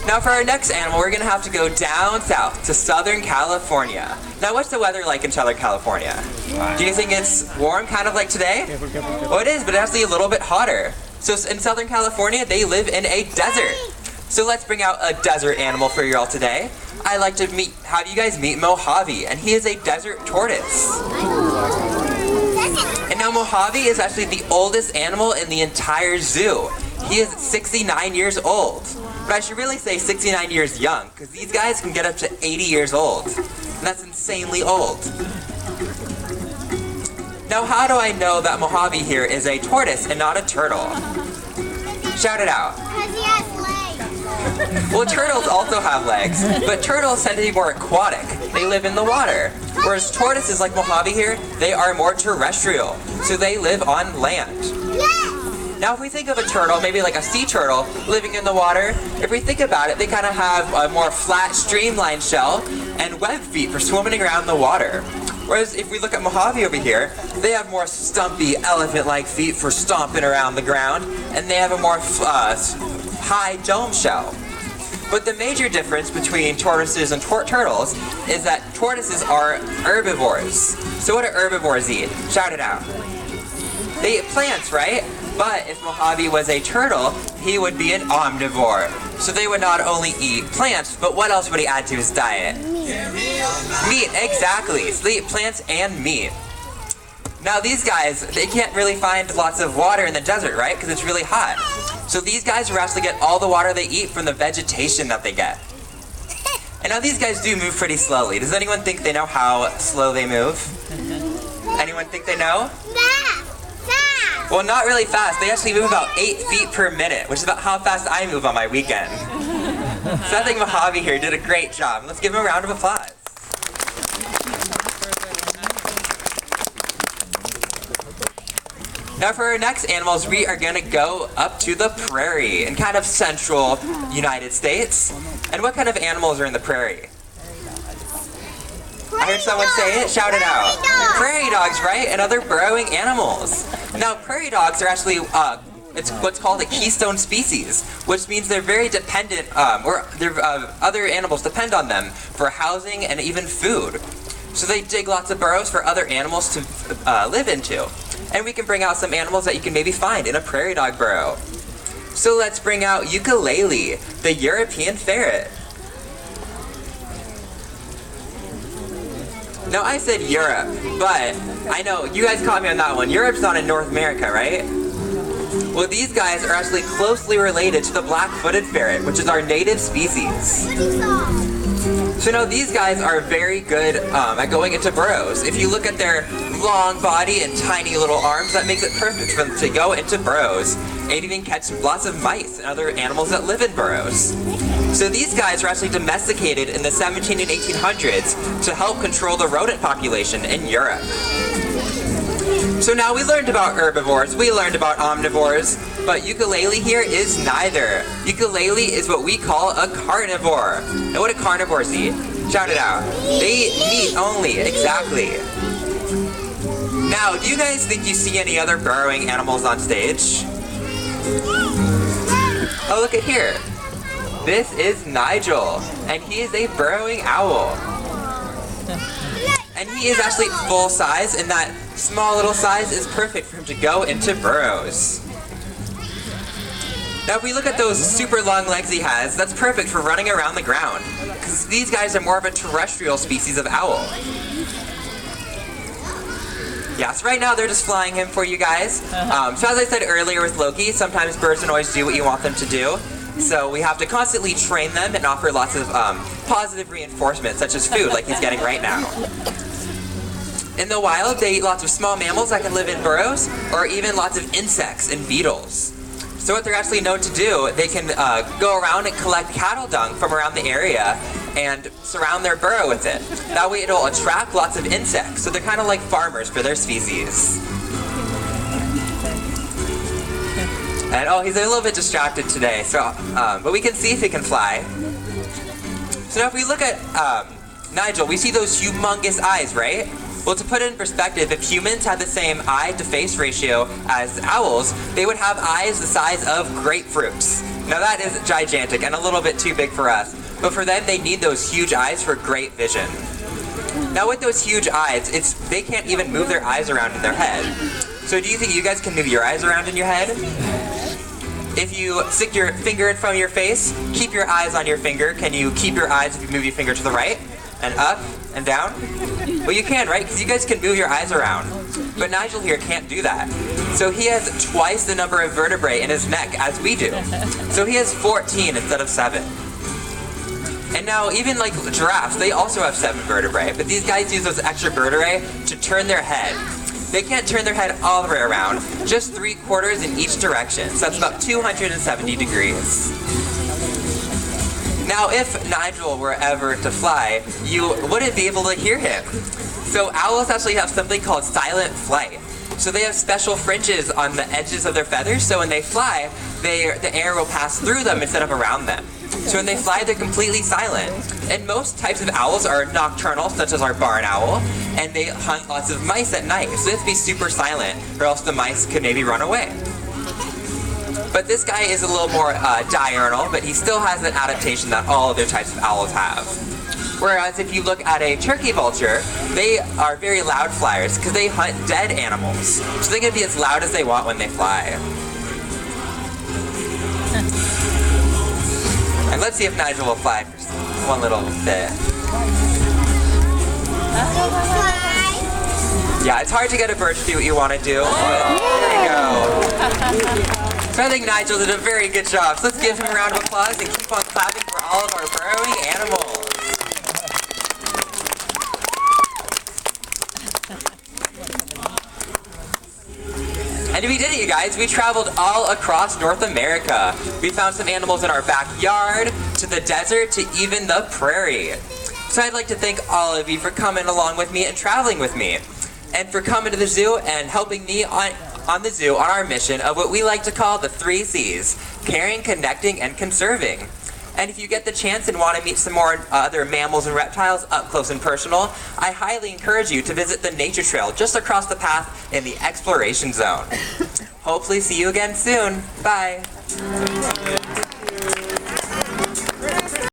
Now for our next animal, we're gonna have to go down south to Southern California. Now what's the weather like in Southern California? Do you think it's warm, kind of like today? Well, it is, but it's actually a little bit hotter. So in Southern California, they live in a desert. So let's bring out a desert animal for you all today. I'd like to have you guys meet Mojave, and he is a desert tortoise. And now Mojave is actually the oldest animal in the entire zoo. He is 69 years old. But I should really say 69 years young, because these guys can get up to 80 years old. And that's insanely old. Now how do I know that Mojave here is a tortoise and not a turtle? Shout it out. Because he has legs. Well, turtles also have legs, but turtles tend to be more aquatic. They live in the water. Whereas tortoises like Mojave here, they are more terrestrial. So they live on land. Yes. Now if we think of a turtle, maybe like a sea turtle living in the water, if we think about it, they kind of have a more flat, streamlined shell and web feet for swimming around the water. Whereas if we look at Mojave over here, they have more stumpy, elephant-like feet for stomping around the ground, and they have a more high dome shell. But the major difference between tortoises and turtles is that tortoises are herbivores. So what do herbivores eat? Shout it out. They eat plants, right? But if Mojave was a turtle, he would be an omnivore. So they would not only eat plants, but what else would he add to his diet? Meat, exactly. So they eat plants and meat. Now these guys, they can't really find lots of water in the desert, right? Because it's really hot. So these guys will actually get all the water they eat from the vegetation that they get. And now these guys do move pretty slowly. Does anyone think they know how slow they move? Anyone think they know? Well, not really fast. They actually move about 8 feet per minute, which is about how fast I move on my weekend. So I think Mojave here did a great job. Let's give him a round of applause. Now for our next animals, we are gonna go up to the prairie in kind of central United States. And what kind of animals are in the prairie? I heard someone say it, shout it out. Prairie dogs, right? And other burrowing animals. Now prairie dogs are actually, it's what's called a keystone species, which means they're very dependent, other animals depend on them for housing and even food. So they dig lots of burrows for other animals to live into. And we can bring out some animals that you can maybe find in a prairie dog burrow. So let's bring out ukulele, the European ferret. Now I said Europe, but I know you guys caught me on that one. Europe's not in North America, right? Well, these guys are actually closely related to the black-footed ferret, which is our native species. So now these guys are very good at going into burrows. If you look at their long body and tiny little arms, that makes it perfect for them to go into burrows and even catch lots of mice and other animals that live in burrows. So these guys were actually domesticated in the 17 and 1800s to help control the rodent population in Europe. So now we learned about herbivores, we learned about omnivores, but ukulele here is neither. Ukulele is what we call a carnivore. Now what do carnivores eat? Shout it out. They eat meat only, exactly. Now, do you guys think you see any other burrowing animals on stage? Oh, look at here. This is Nigel, and he is a burrowing owl. And he is actually full size, and that small little size is perfect for him to go into burrows. Now if we look at those super long legs he has, that's perfect for running around the ground, because these guys are more of a terrestrial species of owl. Yeah, so right now they're just flying him for you guys. So as I said earlier with Loki, sometimes birds don't always do what you want them to do. So we have to constantly train them and offer lots of positive reinforcement, such as food, like he's getting right now. In the wild, they eat lots of small mammals that can live in burrows, or even lots of insects and beetles. So what they're actually known to do, they can go around and collect cattle dung from around the area and surround their burrow with it. That way it'll attract lots of insects, so they're kind of like farmers for their species. And oh, he's a little bit distracted today, so but we can see if he can fly. So now if we look at Nigel, we see those humongous eyes, right? Well, to put it in perspective, if humans had the same eye-to-face ratio as owls, they would have eyes the size of grapefruits. Now that is gigantic and a little bit too big for us, but for them they need those huge eyes for great vision. Now with those huge eyes, they can't even move their eyes around in their head. So do you think you guys can move your eyes around in your head? If you stick your finger in front of your face, keep your eyes on your finger. Can you keep your eyes if you move your finger to the right and up and down? Well, you can, right? Because you guys can move your eyes around. But Nigel here can't do that. So he has twice the number of vertebrae in his neck as we do. So he has 14 instead of 7. And now even like giraffes, they also have 7 vertebrae, but these guys use those extra vertebrae to turn their head. They can't turn their head all the way around, just 3/4 in each direction. So that's about 270 degrees. Now if Nigel were ever to fly, you wouldn't be able to hear him. So owls actually have something called silent flight. So they have special fringes on the edges of their feathers, so when they fly, the air will pass through them instead of around them. So when they fly, they're completely silent. And most types of owls are nocturnal, such as our barn owl, and they hunt lots of mice at night. So they have to be super silent, or else the mice could maybe run away. But this guy is a little more diurnal, but he still has an adaptation that all other types of owls have. Whereas if you look at a turkey vulture, they are very loud flyers because they hunt dead animals. So they can be as loud as they want when they fly. And let's see if Nigel will fly for just one little bit. Yeah, it's hard to get a bird to do what you want to do, but there you go. So I think Nigel did a very good job. So let's give him a round of applause and keep on clapping for all of our burrowing animals. And we did it, you guys. We traveled all across North America. We found some animals in our backyard, to the desert, to even the prairie. So I'd like to thank all of you for coming along with me and traveling with me. And for coming to the zoo and helping me on the zoo on our mission of what we like to call the 3 C's: caring, connecting, and conserving. And if you get the chance and want to meet some more other mammals and reptiles up close and personal, I highly encourage you to visit the nature trail just across the path in the exploration zone. Hopefully see you again soon. Bye.